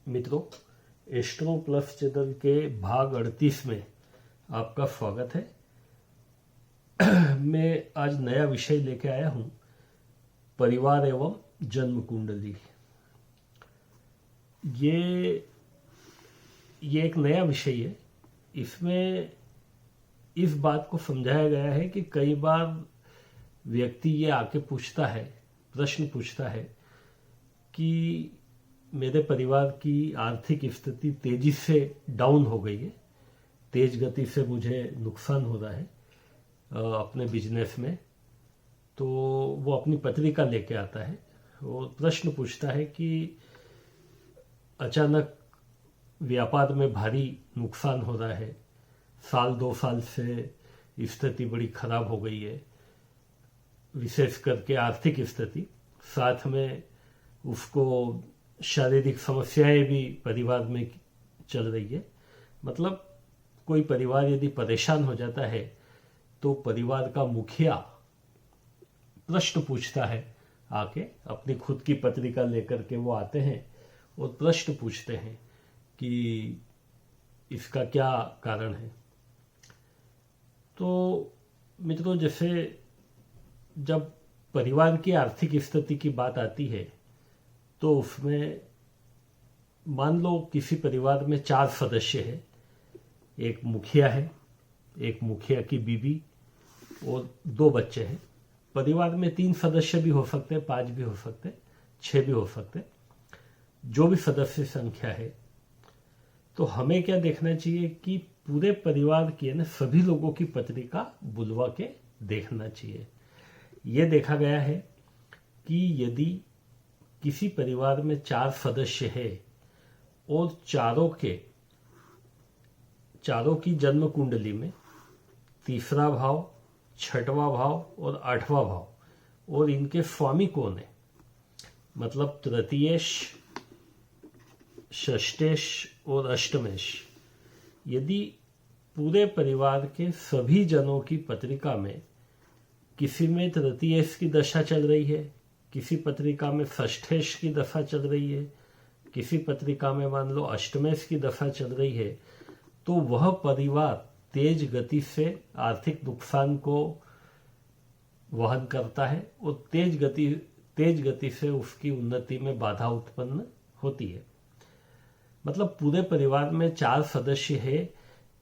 मित्रों, astro plus channel के भाग 38 में आपका स्वागत है। मैं आज नया विषय लेके आया हूँ, परिवार एवं जन्म कुंडली। ये एक नया विषय है। इसमें इस बात को समझाया गया है कि कई बार व्यक्ति ये आके पूछता है, प्रश्न पूछता है कि मेरे परिवार की आर्थिक स्थिति तेजी से डाउन हो गई है, तेज गति से मुझे नुकसान हो रहा है अपने बिजनेस में। तो वो अपनी पत्रिका लेके आता है और प्रश्न पूछता है कि अचानक व्यापार में भारी नुकसान हो रहा है, साल 2 साल से स्थिति बड़ी खराब हो गई है, विशेष करके आर्थिक स्थिति। साथ में उसको शारीरिक समस्याएं भी परिवार में चल रही है। मतलब कोई परिवार यदि परेशान हो जाता है तो परिवार का मुखिया प्रश्न पूछता है, आके अपनी खुद की पत्रिका लेकर के वो आते हैं और प्रश्न पूछते हैं कि इसका क्या कारण है। तो मित्रों, जैसे जब परिवार की आर्थिक स्थिति की बात आती है तो उसमें मान लो किसी परिवार में 4 सदस्य है, एक मुखिया है, एक मुखिया की बीवी और 2 बच्चे हैं। परिवार में 3 सदस्य भी हो सकते हैं, 5 भी हो सकते हैं, 6 भी हो सकते हैं, जो भी सदस्य संख्या है। तो हमें क्या देखना चाहिए कि पूरे परिवार की सभी लोगों की पत्रिका बुलवा के देखना चाहिए। यह देखा गया है कि यदि किसी परिवार में 4 सदस्य है और चारों की जन्म कुंडली में 3रा भाव, 6वां भाव और 8वां भाव और इनके स्वामी कौन है, मतलब तृतीयेश, षष्ठेश और अष्टमेश, यदि पूरे परिवार के सभी जनों की पत्रिका में किसी में तृतीयेश की दशा चल रही है, किसी पत्रिका में षष्ठेश की दशा चल रही है, किसी पत्रिका में मान लो अष्टमेश की दशा चल रही है, तो वह परिवार तेज गति से आर्थिक नुकसान को वहन करता है और तेज गति से उसकी उन्नति में बाधा उत्पन्न होती है। मतलब पूरे परिवार में 4 सदस्य है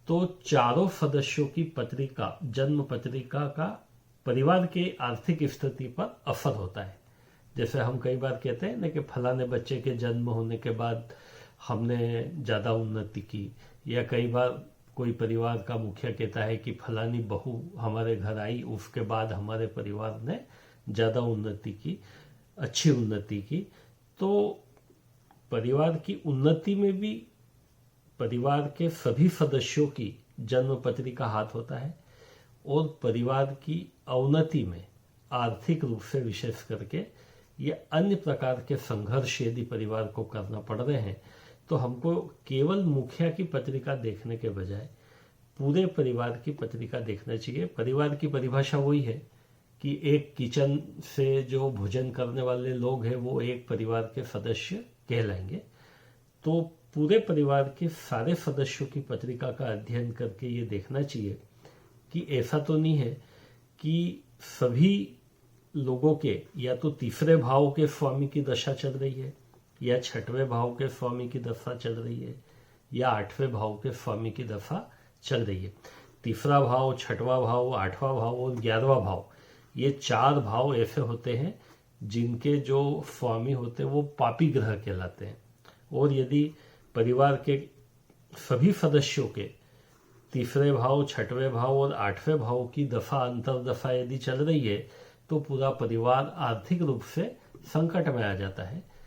तो चारों सदस्यों की पत्रिका, जन्म पत्रिका का परिवार के आर्थिक स्थिति पर असर होता है। जैसे हम कई बार कहते हैं ना कि फलाने बच्चे के जन्म होने के बाद हमने ज़्यादा उन्नति की, या कई बार कोई परिवार का मुखिया कहता है कि फलानी बहू हमारे घर आई, उसके बाद हमारे परिवार ने ज़्यादा उन्नति की, अच्छी उन्नति की। तो परिवार की उन्नति में भी परिवार के सभी सदस्यों की जन्म पत्रिका हाथ होता है और परिवार की अवनति में आर्थिक रूप से विशेष करके ये अन्य प्रकार के संघर्ष यदि परिवार को करना पड़ रहे हैं तो हमको केवल मुखिया की पत्रिका देखने के बजाय पूरे परिवार की पत्रिका देखना चाहिए। परिवार की परिभाषा वही है कि एक किचन से जो भोजन करने वाले लोग हैं वो एक परिवार के सदस्य कहलाएंगे। तो पूरे परिवार के सारे सदस्यों की पत्रिका का अध्ययन करके ये देखना चाहिए कि ऐसा तो नहीं है कि सभी लोगों के या तो 3रे भाव के स्वामी की दशा चल रही है, या 6वें भाव के स्वामी की दशा चल रही है, या 8वें भाव के स्वामी की दशा चल रही है। 3रा भाव, 6वां भाव, 8वां भाव और 11वां भाव, ये 4 भाव ऐसे होते हैं जिनके जो स्वामी होते हैं वो पापी ग्रह कहलाते हैं। और यदि परिवार के सभी सदस्यों के 3रे भाव, 6वें भाव और 8वें भाव की दफा अंतरदशा यदि चल रही है तो पूरा परिवार आर्थिक रूप से संकट में आ जाता है।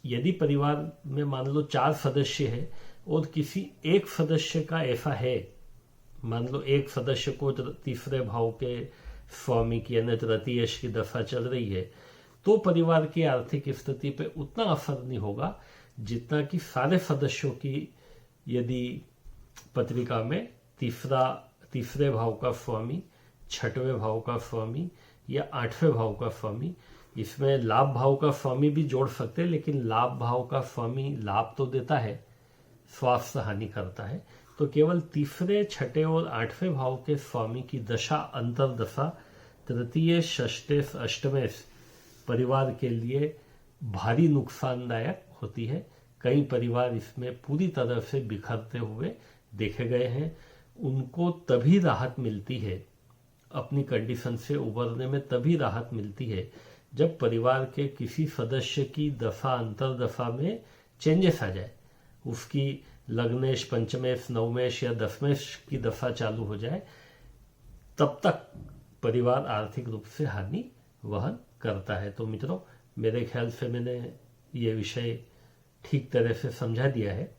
यदि परिवार में मान लो 4 सदस्य है और किसी एक सदस्य का ऐसा है, मान लो एक सदस्य को 3रे भाव के स्वामी की यानी तृतीयेश की दशा चल रही है, तो परिवार की आर्थिक स्थिति पे उतना असर नहीं होगा जितना कि सारे सदस्यों की यदि पत्रिका में 3रे भाव का स्वामी, 6वें भाव का स्वामी या 8वें भाव का स्वामी इसमें लाभ भाव का स्वामी भी जोड़ सकते हैं, लेकिन लाभ भाव का स्वामी लाभ तो देता है, स्वास्थ्य हानि करता है। तो केवल तीसरे, छठे और आठवें भाव के स्वामी की दशा, अंतरदशा तृतीय, षष्ठे, अष्टमेश परिवार के लिए भारी नुकसानदायक होती है। कई परिवार इसमें पूरी तरह से बिखरते हुए देखे गए हैं। उनको तभी राहत मिलती है, अपनी कंडीशन से उबरने में तभी राहत मिलती है जब परिवार के किसी सदस्य की दशा, अंतरदशा में चेंजेस आ जाए, उसकी लग्नेश, पंचमेश, नवमेश या दशमेश की दशा चालू हो जाए। तब तक परिवार आर्थिक रूप से हानि वहन करता है। तो मित्रों, मेरे ख्याल से मैंने ये विषय ठीक तरह से समझा दिया है।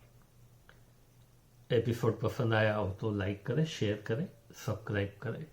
एपिसोड पसंद आया हो तो लाइक करें, शेयर करें, सब्सक्राइब करें।